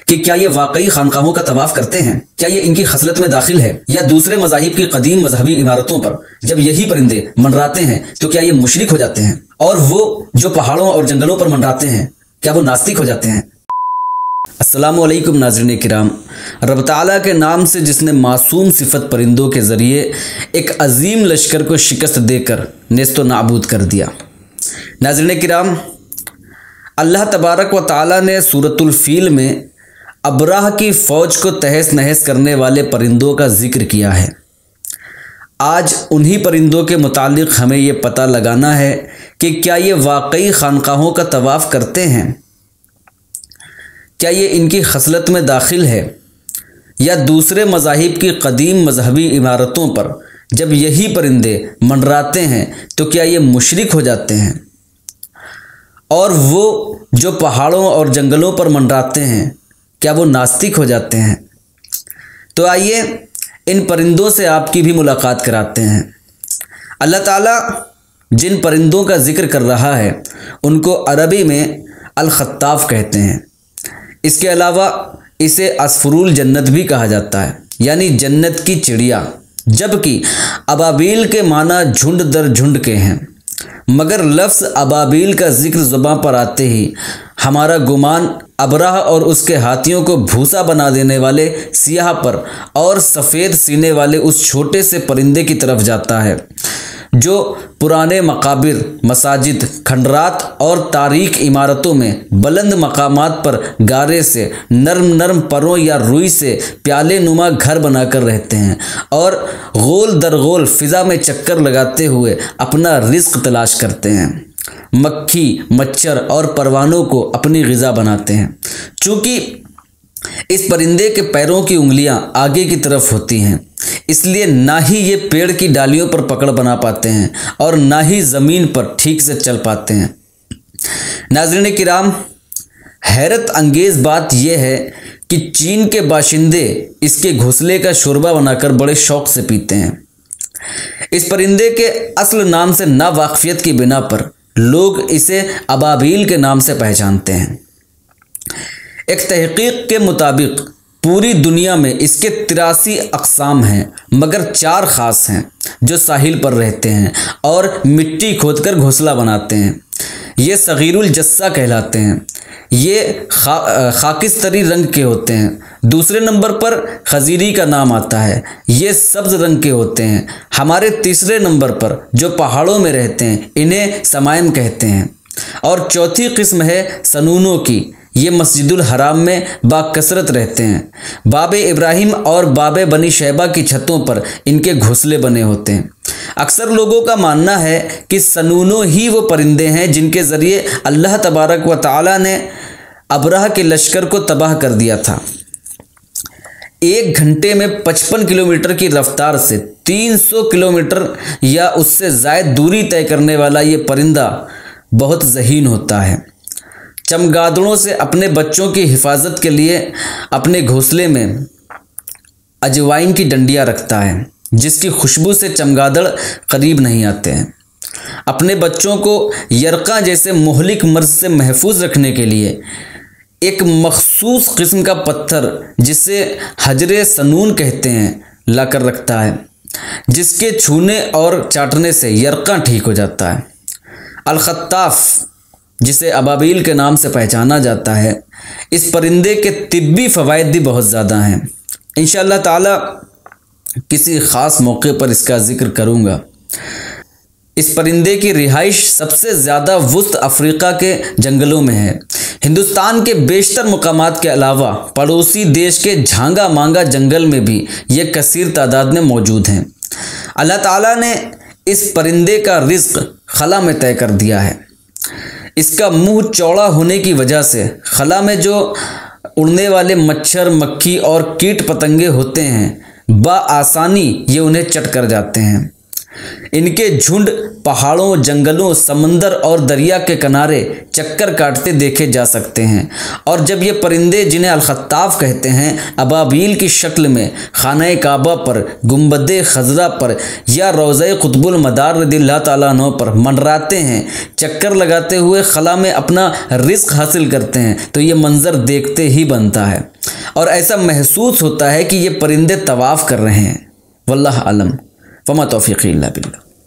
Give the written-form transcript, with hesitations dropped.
कि क्या ये वाकई खानकाहों का तवाफ करते हैं, क्या ये इनकी खसलत में दाखिल है, या दूसरे मज़ाहिब की कदीम मजहबी इमारतों पर जब यही परिंदे मंडराते हैं तो क्या ये मुशरिक हो जाते हैं, और वो जो पहाड़ों और जंगलों पर मंडराते हैं क्या वो नास्तिक हो जाते हैं। अस्सलामुअलैकुम नाज़रीन किराम, रब ताला के नाम से जिसने मासूम सिफत परिंदों के ज़रिए एक अजीम लश्कर को शिकस्त देकर नेस्तो नाबूद कर दिया। नाज़रीन किराम, अल्लाह तबारक व ताला ने सूरतुल फील में अबराह की फ़ौज को तहस नहस करने वाले परिंदों का जिक्र किया है। आज उन्हीं परिंदों के मुतालिक हमें ये पता लगाना है कि क्या ये वाकई खानकाहों का तवाफ़ करते हैं, क्या ये इनकी खसलत में दाखिल है, या दूसरे मज़ाहिब की कदीम मजहबी इमारतों पर जब यही परिंदे मंडराते हैं तो क्या ये मुशरिक हो जाते हैं, और वो जो पहाड़ों और जंगलों पर मंडराते हैं क्या वो नास्तिक हो जाते हैं। तो आइए इन परिंदों से आपकी भी मुलाकात कराते हैं। अल्लाह ताला जिन परिंदों का जिक्र कर रहा है उनको अरबी में अल-खत्ताफ कहते हैं। इसके अलावा इसे अस्फरुल जन्नत भी कहा जाता है, यानी जन्नत की चिड़िया, जबकि अबाबील के माना झुंड दर झुंड के हैं। मगर लफ्ज़ अबाबील का जिक्र ज़ुबान पर आते ही हमारा गुमान अबराह और उसके हाथियों को भूसा बना देने वाले सियाह पर और सफ़ेद सीने वाले उस छोटे से परिंदे की तरफ जाता है जो पुराने मकाबिर, मसाजिद, खंडरात और तारीख इमारतों में बुलंद मकामात पर गारे से नरम नरम परों या रुई से प्याले नुमा घर बनाकर रहते हैं और गोल दर गोल फ़िज़ा में चक्कर लगाते हुए अपना रिज़्क़ तलाश करते हैं। मक्खी, मच्छर और परवानों को अपनी ग़िज़ा बनाते हैं। चूँकि इस परिंदे के पैरों की उंगलियां आगे की तरफ होती हैं, इसलिए ना ही ये पेड़ की डालियों पर पकड़ बना पाते हैं और ना ही ज़मीन पर ठीक से चल पाते हैं। नाज़रीन किराम, हैरत अंगेज़ बात यह है कि चीन के बाशिंदे इसके घोंसले का शोरबा बनाकर बड़े शौक़ से पीते हैं। इस परिंदे के असल नाम से नावाक़फ़ियत की बिना पर लोग इसे अबाबील के नाम से पहचानते हैं। एक तहक़ीक़ के मुताबिक पूरी दुनिया में इसके 83 अक़साम हैं, मगर 4 ख़ास हैं जो साहिल पर रहते हैं और मिट्टी खोदकर घोंसला बनाते हैं। ये सग़ीरुल जस्सा कहलाते हैं। ये खाकिस्तरी रंग के होते हैं। दूसरे नंबर पर खजीरी का नाम आता है। ये सब्ज़ रंग के होते हैं। हमारे तीसरे नंबर पर जो पहाड़ों में रहते हैं इन्हें समायम कहते हैं। और चौथी किस्म है सनूनों की। ये मस्जिदुल हराम में बाकसरत रहते हैं। बाबे इब्राहिम और बाबे बनी शैबा की छतों पर इनके घोंसले बने होते हैं। अक्सर लोगों का मानना है कि सनूनों ही वो परिंदे हैं जिनके ज़रिए अल्लाह तबारक व ताला ने अबराह के लश्कर को तबाह कर दिया था। 1 घंटे में 55 किलोमीटर की रफ्तार से 300 किलोमीटर या उससे ज़ायद दूरी तय करने वाला ये परिंदा बहुत ज़हीन होता है। चमगादड़ों से अपने बच्चों की हिफाजत के लिए अपने घोंसले में अजवाइन की डंडियाँ रखता है, जिसकी खुशबू से चमगादड़ करीब नहीं आते हैं। अपने बच्चों को यरका जैसे मुहलिक मर्ज से महफूज रखने के लिए एक मखसूस किस्म का पत्थर, जिसे हजरे सनून कहते हैं, लाकर रखता है, जिसके छूने और चाटने से यरका ठीक हो जाता है। अल-खत्ताफ, जिसे अबाबील के नाम से पहचाना जाता है, इस परिंदे के तिब्बी फ़वाइद भी बहुत ज़्यादा हैं। इंशाअल्लाह ताला किसी ख़ास मौके पर इसका ज़िक्र करूँगा। इस परिंदे की रिहाइश सबसे ज़्यादा वुस्त अफ्रीका के जंगलों में है। हिंदुस्तान के बेशतर मुकामात के अलावा पड़ोसी देश के झांगा मांगा जंगल में भी ये कसीर तादाद में मौजूद हैं। अल्लाह ताला ने इस परिंदे का रिज़्क़ खला में तय कर दिया है। इसका मुंह चौड़ा होने की वजह से खला में जो उड़ने वाले मच्छर, मक्खी और कीट पतंगे होते हैं, बआसानी ये उन्हें चट कर जाते हैं। इनके झुंड पहाड़ों, जंगलों, समंदर और दरिया के किनारे चक्कर काटते देखे जा सकते हैं। और जब ये परिंदे, जिन्हें अल-खत्ताफ कहते हैं, अबाबील की शक्ल में खाना काबा पर, गुंबद खजरा पर या रोज़े कुतुबुल मदार रज़ियल्लाहु ताला अन्हु पर मंडराते हैं, चक्कर लगाते हुए खला में अपना रिज़्क़ हासिल करते हैं, तो ये मंज़र देखते ही बनता है और ऐसा महसूस होता है कि ये परिंदे तवाफ़ कर रहे हैं। वल्लाह आलम, वमा तौफ़ीक़ी इल्ला बिल्लाह।